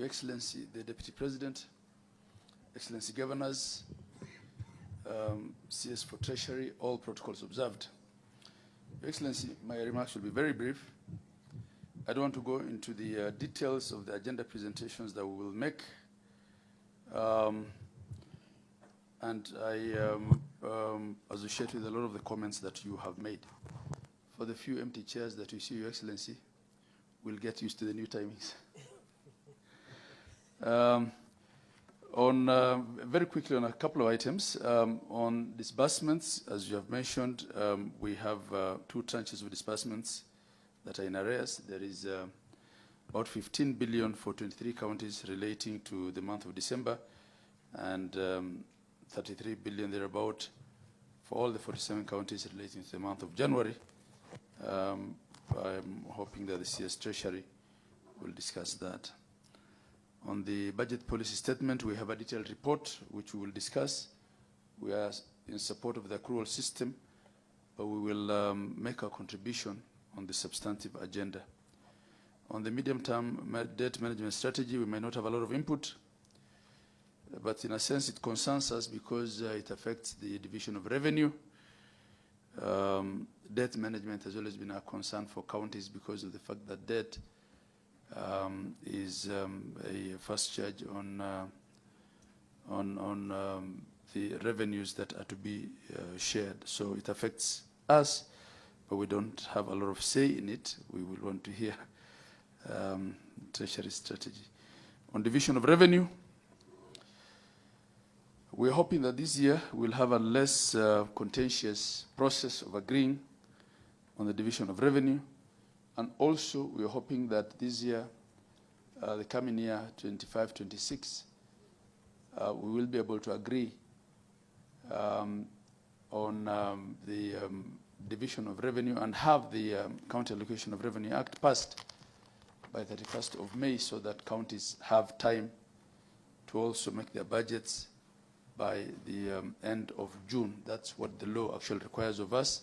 Your Excellency, the Deputy President, Excellency Governors, CS for Treasury, all protocols observed. Your Excellency, my remarks will be very brief. I don't want to go into the details of the agenda presentations that we will make. And I associate with a lot of the comments that you have made. For the few empty chairs that you see, Your Excellency, we'll get used to the new timings. Very quickly on a couple of items. On disbursements, as you have mentioned, we have 2 tranches of disbursements that are in arrears. There is about 15 billion for 23 counties relating to the month of December, and 33 billion thereabout for all the 47 counties relating to the month of January. I'm hoping that the CS Treasury will discuss that. On the budget policy statement, we have a detailed report which we will discuss. We are in support of the accrual system, but we will make our contribution on the substantive agenda. On the medium-term debt management strategy, we may not have a lot of input, but in a sense it concerns us because it affects the division of revenue. Debt management has always been a concern for counties because of the fact that debt is a first charge on the revenues that are to be shared. So it affects us, but we don't have a lot of say in it. We will want to hear Treasury strategy. On division of revenue, we're hoping that this year we'll have a less contentious process of agreeing on the division of revenue. And also, we're hoping that this year, the coming year, 25-26, we will be able to agree on the division of revenue and have the County Allocation of Revenue Act passed by 31st of May so that counties have time to also make their budgets by the end of June. That's what the law actually requires of us.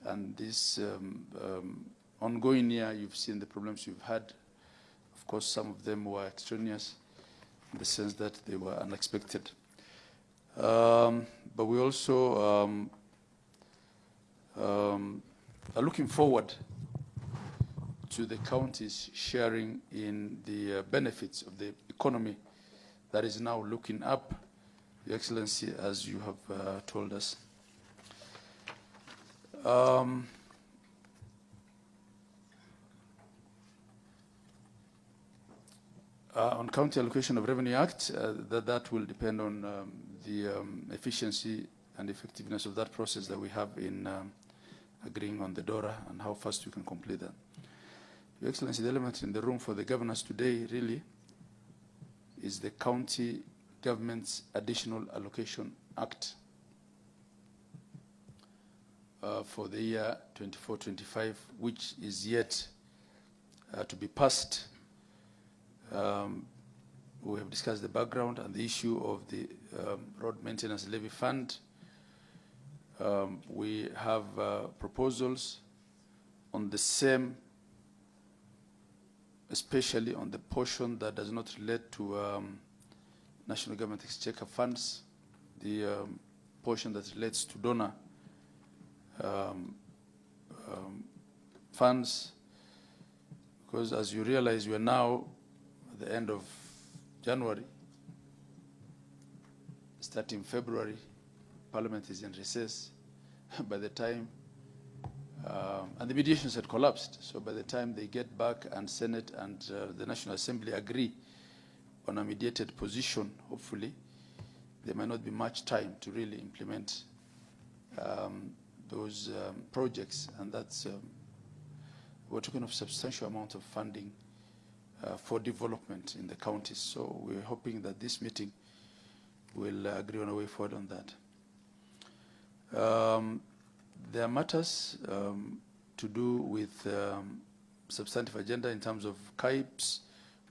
And this ongoing year, you've seen the problems you've had. Of course, some of them were extraneous in the sense that they were unexpected. But we also are looking forward to the counties sharing in the benefits of the economy that is now looking up, Your Excellency, as you have told us. On County Allocation of Revenue Act, that will depend on the efficiency and effectiveness of that process that we have in agreeing on the DORA and how fast we can complete that. Your Excellency, the element in the room for the governors today really is the County Government's Additional Allocation Act for the year 24-25, which is yet to be passed. We have discussed the background and the issue of the Road Maintenance Levy Fund. We have proposals on the same, especially on the portion that does not relate to National Government Exchequer funds, the portion that relates to donor funds, because as you realize, we are now at the end of January. Starting February, Parliament is in recess. By the time, and the mediations had collapsed, so by the time they get back and Senate and the National Assembly agree on a mediated position, hopefully, there might not be much time to really implement those projects, and that's, we're talking of substantial amount of funding for development in the counties. So we're hoping that this meeting will agree on a way forward on that. There are matters to do with substantive agenda in terms of KIPES.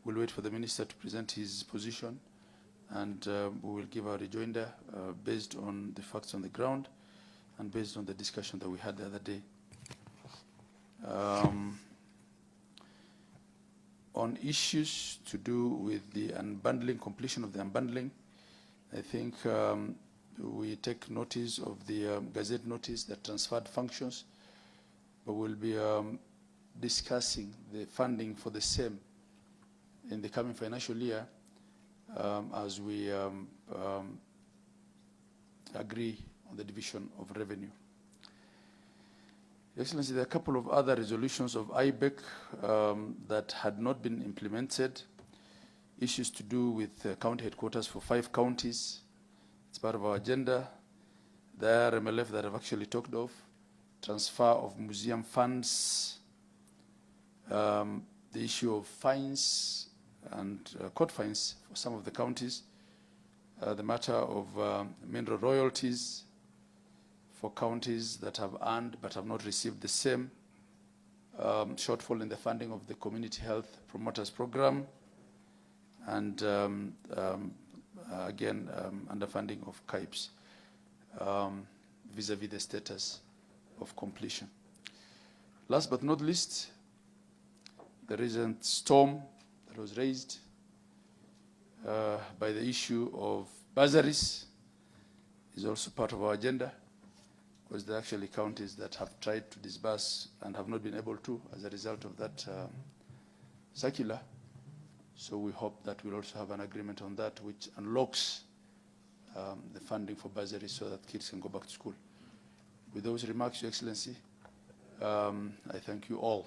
We'll wait for the minister to present his position, and we will give our rejoinder based on the facts on the ground and based on the discussion that we had the other day. On issues to do with the unbundling, completion of the unbundling, I think we take notice of the Gazette notice that transferred functions, but we'll be discussing the funding for the same in the coming financial year as we agree on the division of revenue. Your Excellency, there are a couple of other resolutions of IBEC that had not been implemented. Issues to do with county headquarters for 5 counties. It's part of our agenda. There are MLF that I've actually talked of. Transfer of museum funds. The issue of fines and court fines for some of the counties. The matter of mineral royalties for counties that have earned but have not received the same. Shortfall in the funding of the community health promoters program. And again, underfunding of CAIPS vis-a-vis the status of completion. Last but not least, the recent storm that was raised by the issue of bursaries is also part of our agenda, because there are actually counties that have tried to disburse and have not been able to as a result of that circular. So we hope that we'll also have an agreement on that, which unlocks the funding for bursaries so that kids can go back to school. With those remarks, Your Excellency, I thank you all